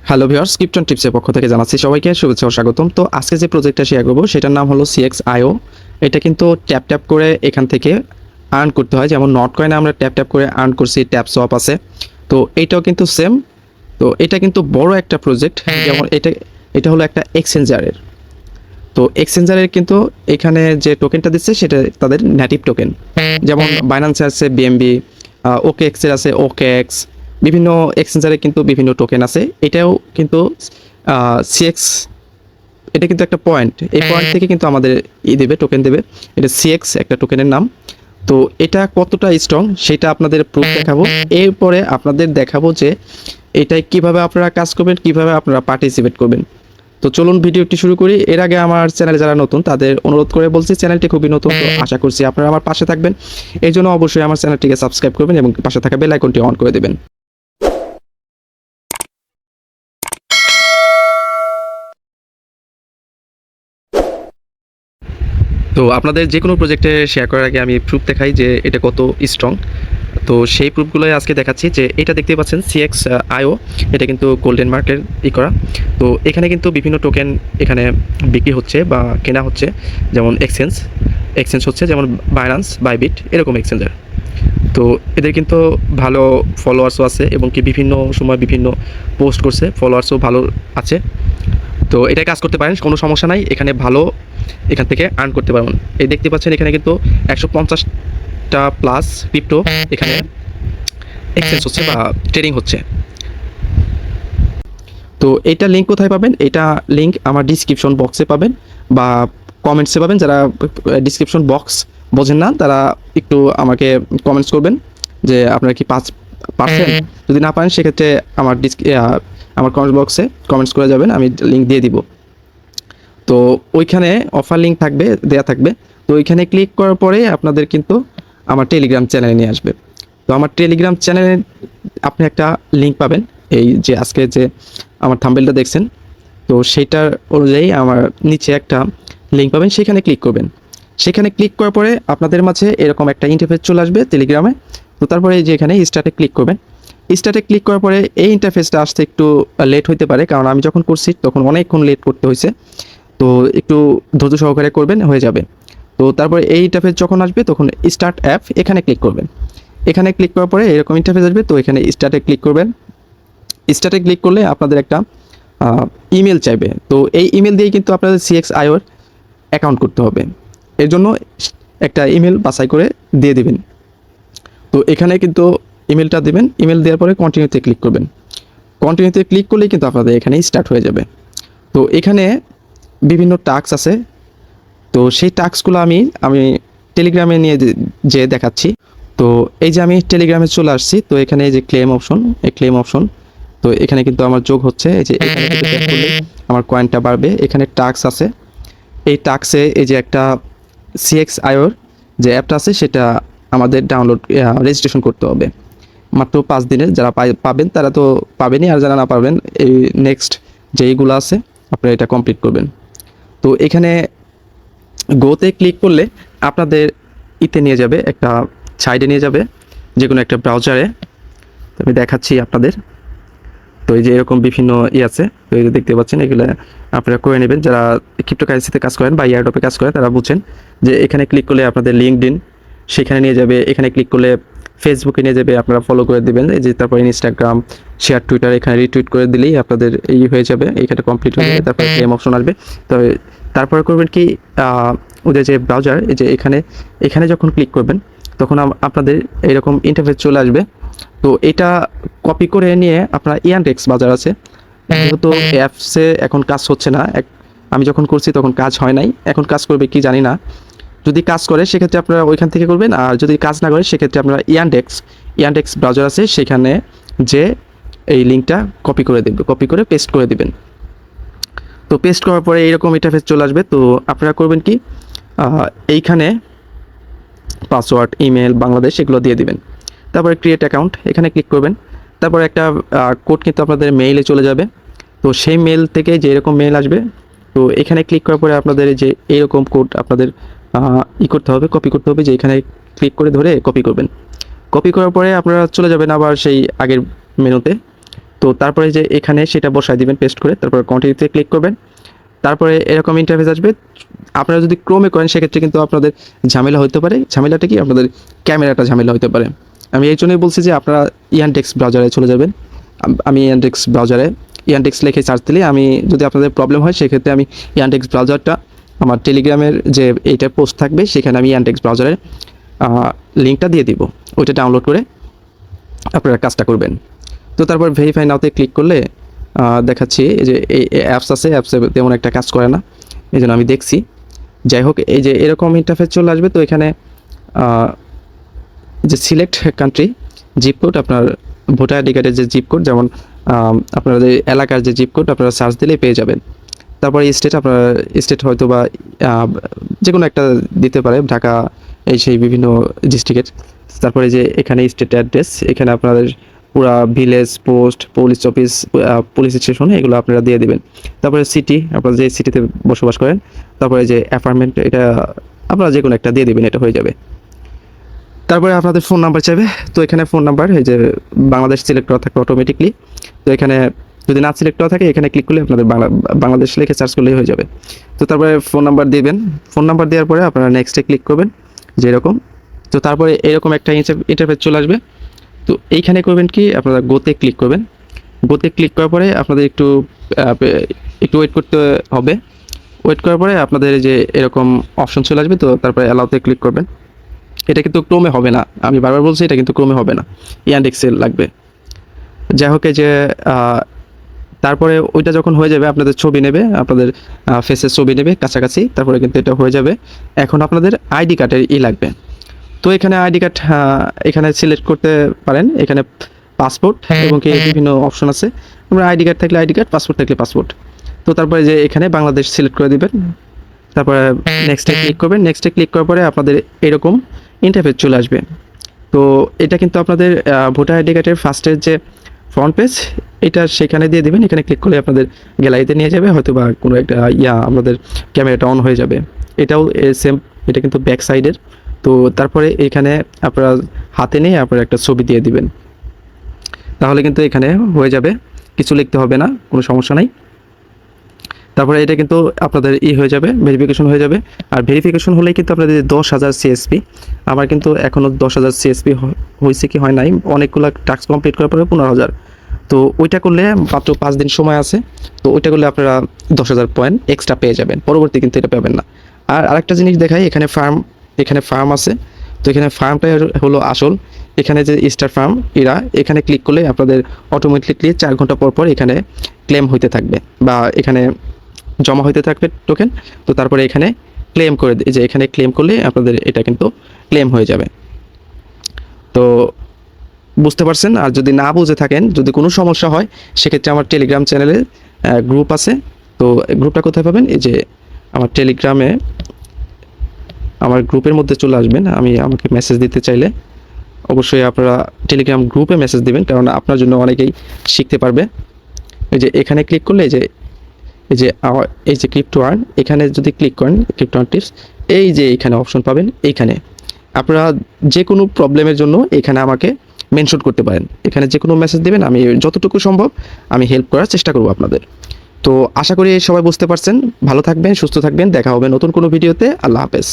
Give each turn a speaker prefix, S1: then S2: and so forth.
S1: Hello viewers, krypton টিপসের পক্ষ থেকে জানাচ্ছি সবাইকে শুভেচ্ছা ও স্বাগতম। তো আজকে যে প্রজেক্টটা শেয়ার করবো সেটার নাম হলো CXIO। এটা কিন্তু ট্যাপ ট্যাপ করে এখান থেকে আর্ন করতে হয়, যেমন নট কয়েনে আমরা ট্যাপ ট্যাপ করে আর্ন করছি, ট্যাপ সোয়াপ আছে। তো এটাও কিন্তু সেম। তো এটা কিন্তু বড় একটা প্রজেক্ট, যেমন এটা হলো একটা এক্সচেঞ্জারের। তো এক্সচেঞ্জারের কিন্তু এখানে যে টোকেনটা দিচ্ছে সেটা তাদের নেটিভ টোকেন, যেমন বাইন্যান্সে আছে BNB, OKX-এর আছে OKX, বিভিন্ন এক্সচেঞ্জারে কিন্তু বিভিন্ন টোকেন আছে। এটাও কিন্তু সিএক্স, এটা কিন্তু একটা পয়েন্ট, এই পয়েন্ট থেকে কিন্তু আমাদের দেবে, টোকেন দেবে। এটা সিএক্স একটা টোকেনের নাম। তো এটা কতটা স্ট্রং সেটা আপনাদের প্রুফ দেখাবো, এরপরে আপনাদের দেখাবো যে এটাই কিভাবে আপনারা কাজ করবেন, কিভাবে আপনারা পার্টিসিপেট করবেন। তো চলুন ভিডিওটি শুরু করি। এর আগে আমার চ্যানেলে যারা নতুন তাদের অনুরোধ করে বলছি, চ্যানেলটি খুবই নতুন, তো আশা করছি আপনারা আমার পাশে থাকবেন। এই জন্য অবশ্যই আমার চ্যানেলটিকে সাবস্ক্রাইব করবেন এবং পাশে থাকা বেল আইকনটি অন করে দেবেন। তো আপনাদের যে কোনো প্রজেক্টে শেয়ার করার আগে আমি প্রুফ দেখাই যে এটা কত স্ট্রং। তো সেই প্রুফগুলোই আজকে দেখাচ্ছি। যে এটা দেখতে পাচ্ছেন CXIO, এটা কিন্তু গোল্ডেন মার্কের করা। তো এখানে কিন্তু বিভিন্ন টোকেন এখানে বিক্রি হচ্ছে বা কেনা হচ্ছে, যেমন এক্সচেঞ্জ হচ্ছে, যেমন বাইন্যান্স, বাইবিট, এরকম এক্সচেঞ্জার। তো এদের কিন্তু ভালো ফলোয়ার্সও আছে এবং কি বিভিন্ন সময় বিভিন্ন পোস্ট করছে, ফলোয়ার্সও ভালো আছে। তো এটাই কাজ করতে পারেন, কোনো সমস্যা নাই, এখানে ভালো এখান থেকে আর্ন করতে পারবেন। এই দেখতে পাচ্ছেন এখানে কিন্তু 150টা প্লাস ক্রিপ্টো এখানে এক্সচেঞ্জ হচ্ছে বা ট্রেডিং হচ্ছে। তো এটা লিঙ্ক কোথায় পাবেন? এটা লিঙ্ক আমার ডিসক্রিপশন বক্সে পাবেন বা কমেন্টসে পাবেন। যারা ডিসক্রিপশন বক্স বোঝেন না তারা একটু আমাকে কমেন্টস করবেন যে আপনারা কি পারছেন। যদি না পারেন সেক্ষেত্রে আমার কমেন্ট বক্সে কমেন্টস করে যাবেন, আমি লিঙ্ক দিয়ে দিব। তো ওইখানে অফার লিঙ্ক থাকবে, দেয়া থাকবে। তো ওইখানে ক্লিক করার পরে আপনাদের কিন্তু আমার টেলিগ্রাম চ্যানেলে নিয়ে আসবে। তো আমার টেলিগ্রাম চ্যানেলে আপনি একটা লিঙ্ক পাবেন, এই যে আজকে যে আমার থাম্বনেলটা দেখছেন, তো সেইটার অনুযায়ী আমার নিচে একটা লিঙ্ক পাবেন, সেখানে ক্লিক করবেন। সেখানে ক্লিক করার পরে আপনাদের মাঝে এরকম একটা ইন্টারফেস চলে আসবে টেলিগ্রামে। তো তারপরে এই যে এখানে স্টার্টে ক্লিক করবেন। স্টার্টে ক্লিক করার পরে এই ইন্টারফেসটা আসতে একটু লেট হতে পারে, কারণ আমি যখন করছি তখন অনেকক্ষণ লেট করতে হয়েছে। তো একটু ধৈর্য সহকারে করবেন, হয়ে যাবে। তো তারপরে এই ইন্টারফেস যখন আসবে তখন স্টার্ট অ্যাপ, এখানে ক্লিক করবেন। এখানে ক্লিক করার পরে এরকম ইন্টারফেস আসবে, তো এখানে স্টার্টে ক্লিক করবেন। স্টার্টে ক্লিক করলে আপনাদের একটা ইমেল চাইবে। তো এই ইমেল দিয়েই কিন্তু আপনাদের CXIO অ্যাকাউন্ট করতে হবে। এর জন্য একটা ইমেল বাছাই করে দিয়ে দিবেন। তো এখানে কিন্তু ইমেলটা দেবেন, ইমেল দেওয়ার পরে কন্টিনিউতে ক্লিক করবেন। কন্টিনিউতে ক্লিক করলেই কিন্তু আপনাদের এখানে স্টার্ট হয়ে যাবে। তো এখানে বিভিন্ন টাস্ক আছে। তো সেই টাস্কগুলো আমি টেলিগ্রামে নিয়ে যে দেখাচ্ছি। তো এই যে আমি টেলিগ্রামে চলে আসছি, তো এখানে এই যে ক্লেম অপশন, এই ক্লেম অপশন, তো এখানে কিন্তু আমার যোগ হচ্ছে। এই যে এখানে কিন্তু ট্যাপ করলে আমার কয়েনটা বাড়বে। এখানে টাস্ক আছে, এই টাস্কে এই যে একটা CXIO যে অ্যাপটা আছে সেটা আমাদের ডাউনলোড রেজিস্ট্রেশন করতে হবে মাত্র 5 দিনের। যারা পাবেন তারা তো পাবেনই, আর যারা না পাবেন এই নেক্সট যেইগুলো আছে আপনারা এটা কমপ্লিট করবেন। তো এখানে গোতে ক্লিক করলে আপনাদের নিয়ে যাবে, একটা সাইডে নিয়ে যাবে, যে কোনো একটা ব্রাউজারে। তো আমি দেখাচ্ছি আপনাদের। তো এই যে এরকম বিভিন্ন আছে, তো এই যে দেখতে পাচ্ছেন, এগুলো আপনারা করে নেবেন। যারা ক্রিপ্টোকারেন্সিতে কাজ করেন বা এয়ারড্রপে কাজ করেন তারা বুঝছেন যে এখানে ক্লিক করলে আপনাদের লিঙ্কডইন সেখানে নিয়ে যাবে। এখানে ক্লিক করলে ফেসবুকে নিয়ে যাবে, আপনারা ফলো করে দেবেন। এই যে তারপর ইনস্টাগ্রাম, শেয়ার, টুইটার, এখানে রিটুইট করে দিলেই আপনাদের এই হয়ে যাবে, এখানে কমপ্লিট হয়ে যাবে। তারপরে ক্লেম অপশন আসবে। তো তারপরে করবেন কি, ওদের যে ব্রাউজার, এই যে এখানে যখন ক্লিক করবেন তখন আপনাদের এরকম ইন্টারফেস চলে আসবে। তো এটা কপি করে নিয়ে আপনার ইয়ানডেক্স বাজার আছে, যেহেতু অ্যাপসে এখন কাজ হচ্ছে না, আমি যখন করছি তখন কাজ হয় নাই, এখন কাজ করবে কি জানি না। যদি কাজ করে সেক্ষেত্রে আপনারা ওইখান থেকে করবেন, আর যদি কাজ না করে সেক্ষেত্রে আপনারা ইয়ানডেক্স ব্রাউজার আছে সেখানে যে এই লিঙ্কটা কপি করে পেস্ট করে দেবেন। তো পেস্ট করার পরে এইরকম ইন্টারফেস চলে আসবে। তো আপনারা করবেন কি, এইখানে পাসওয়ার্ড, ইমেল, বাংলাদেশ এগুলো দিয়ে দিবেন। তারপরে ক্রিয়েট অ্যাকাউন্ট, এখানে ক্লিক করবেন। তারপরে একটা কোড কিন্তু আপনাদের মেইলে চলে যাবে। তো সেই মেল থেকে যে এরকম মেল আসবে, তো এখানে ক্লিক করার পরে আপনাদের যে এরকম কোড আপনাদের করতে হবে, কপি করতে হবে। যে এখানে ক্লিক করে ধরে কপি করবেন। কপি করার পরে আপনারা চলে যাবেন আবার সেই আগের মেনুতে। তো তো তারপরে যে এখানে সেটা বসায় দিবেন পেস্ট করে, তারপরে কন্টিনিউতে ক্লিক করবেন। তারপরে এরকম ইন্টারফেস আসবে। আপনারা যদি ক্রোমে করেন সেক্ষেত্রে কিন্তু আপনাদের ঝামেলা হতে পারে। ঝামেলাটা কি, আপনাদের ক্যামেরাটা ঝামেলা হতে পারে। আমি এই জন্যই বলছি যে আপনারা ইয়ানডেক্স ব্রাউজারে চলে যাবেন। আমি ইয়ানডেক্স ব্রাউজারে ইয়ানডেক্স লিখে সার্চ দিলে, আমি যদি আপনাদের প্রবলেম হয় সেক্ষেত্রে আমি ইয়ানডেক্স ব্রাউজারটা আমার টেলিগ্রামের যে এইটা পোস্ট থাকবে সেখানে আমি ইয়ানডেক্স ব্রাউজারের লিঙ্কটা দিয়ে দিব, ওইটা ডাউনলোড করে আপনারা কাজটা করবেন। তো তারপর ভেরিফাই নাওতে ক্লিক করলে দেখাচ্ছি যে এই অ্যাপস আছে, অ্যাপসে তেমন একটা কাজ করে না, এই জন্য আমি দেখছি। যাই হোক, এই যে এরকম ইন্টারফেস চলে আসবে। তো এখানে যে সিলেক্ট কান্ট্রি জিপ কোড, আপনার ভোটার আইডি কার্ডের যে জিপ কোড, যেমন আপনাদের এলাকার যে জিপ কোড আপনারা সার্চ দিলেই পেয়ে যাবেন। তারপরে স্টেট, আপনার স্টেট হয়তো বা যে কোনো একটা দিতে পারে, ঢাকা এই সেই বিভিন্ন ডিস্ট্রিক্টের। তারপরে যে এখানে স্টেট অ্যাড্রেস, এখানে আপনাদের পুরা village, post, police office, police station, এগুলো আপনারা দিয়ে দেবেন। তারপরে সিটি, আপনারা যে সিটিতে বসবাস করেন। তারপরে যে অ্যাপার্টমেন্ট, এটা আপনারা যে কোনো একটা দিয়ে দেবেন, এটা হয়ে যাবে। তারপরে আপনাদের ফোন নাম্বার চাইবে। তো এখানে ফোন নাম্বার, এই যে বাংলাদেশ সিলেক্ট করা থাকবে অটোমেটিকলি। তো এখানে যদি না সিলেক্ট করা থাকে, এখানে ক্লিক করলে আপনাদের বাংলাদেশ লিখে সার্চ করলেই হয়ে যাবে। তো তারপরে ফোন নাম্বার দিবেন। ফোন নাম্বার দেওয়ার পরে আপনারা নেক্সটে ক্লিক করবেন যেরকম। তো তারপরে এরকম একটা ইন্টারফেস চলে আসবে। তো এইখানে করবেন কি, আপনারা গোতে ক্লিক করবেন। গোতে ক্লিক করার পরে আপনাদের একটু ওয়েট করতে হবে। ওয়েট করার পরে আপনাদের যে এরকম অপশন চলে আসবে। তো তারপরে অ্যালাউতে ক্লিক করবেন। এটা কিন্তু ক্রোমে হবে না, আমি বারবার বলছি, এটা কিন্তু ক্রোমে হবে না, ইয়ানডেক্সে লাগবে। যাই হোক, যে তারপরে ওইটা যখন হয়ে যাবে, আপনাদের ছবি নেবে, আপনাদের ফেসের ছবি নেবে কাছাকাছি, তারপরে কিন্তু এটা হয়ে যাবে। এখন আপনাদের আইডি কার্ডের লাগবে। তো এখানে আইডি কার্ড এখানে সিলেক্ট করতে পারেন। এখানে পাসপোর্ট এবং কি বিভিন্ন অপশন আছে। আমরা আইডি কার্ড থাকলে আইডি কার্ড, পাসপোর্ট থাকলে পাসপোর্ট। তো তারপরে যে এখানে বাংলাদেশ সিলেক্ট করে দিবেন। তারপরে নেক্সটে ক্লিক করবেন। নেক্সটে ক্লিক করার পরে আপনাদের এরকম ইন্টারফেস চলে আসবে। তো এটা কিন্তু আপনাদের ভোটার আইডি কার্ডের ফার্স্টের যে ফ্রন্ট পেজ, এটা সেখানে দিয়ে দেবেন। এখানে ক্লিক করলে আপনাদের গ্যালারিতে নিয়ে যাবে, হয়তো বা কোনো একটা আমাদের ক্যামেরাটা অন হয়ে যাবে। এটাও সেম, এটা কিন্তু ব্যাক সাইডের। তো তারপরে এখানে আপনারা হাতে নিয়ে আপনারা একটা ছবি দিয়ে দিবেন, তাহলে কিন্তু এখানে হয়ে যাবে, কিছু লিখতে হবে না, কোনো সমস্যা নাই। তারপরে এটা কিন্তু আপনাদের হয়ে যাবে, ভেরিফিকেশন হয়ে যাবে। আর ভেরিফিকেশন হলেই কিন্তু আপনাদের 10,000 সিএসপি, আমার কিন্তু এখনও 10,000 সিএসপি হয়েছে কি হয় নাই, অনেকগুলো টাস্ক কমপ্লিট করার পরে 15,000। তো ওইটা করলে মাত্র 5 দিন সময় আছে। তো ওইটা করলে আপনারা 10,000 পয়েন্ট এক্সট্রা পেয়ে যাবেন, পরবর্তী কিন্তু এটা পাবেন না। আর আরেকটা জিনিস দেখাই, এখানে ফার্ম আছে। তো এখানে ফার্মটা হলো আসল। এখানে যে স্টার ফার্ম এখানে ক্লিক করলে আপনাদের অটোমেটিকলি 4 ঘন্টা পর পর এখানে ক্লেম হইতে থাকবে, বা এখানে জমা হইতে থাকবে টোকেন। তো তারপরে এখানে ক্লেম করে যে এখানে ক্লেম করলে আপনাদের এটা কিন্তু ক্লেম হয়ে যাবে। তো বুঝতে পারছেন। আর যদি না বুঝে থাকেন, যদি কোনো সমস্যা হয়, সেক্ষেত্রে আমার টেলিগ্রাম চ্যানেলে গ্রুপ আছে। তো গ্রুপটা কোথায় পাবেন, এই যে আমার টেলিগ্রামে, আমার গ্রুপের মধ্যে চলে আসবেন। আমাকে মেসেজ দিতে চাইলে অবশ্যই আপনারা টেলিগ্রাম গ্রুপে মেসেজ দিবেন, কারণ আপনার জন্য অনেকেই শিখতে পারবে। এই যে এখানে ক্লিক করলে এই যে ক্রিপ্টো আর্ন, এখানে যদি ক্লিক করেন ক্রিপ্টো আর্ন টিপস, এই যে এখানে অপশন পাবেন। এইখানে আপনারা যে কোনো প্রবলেমের জন্য এখানে আমাকে মেনশন করতে পারেন, এখানে যে কোনো মেসেজ দেবেন, আমি যতটুকু সম্ভব আমি হেল্প করার চেষ্টা করব আপনাদের। তো আশা করি সবাই বুঝতে পারছেন। ভালো থাকবেন, সুস্থ থাকবেন, দেখা হবে নতুন কোনো ভিডিওতে। আল্লাহ হাফেজ।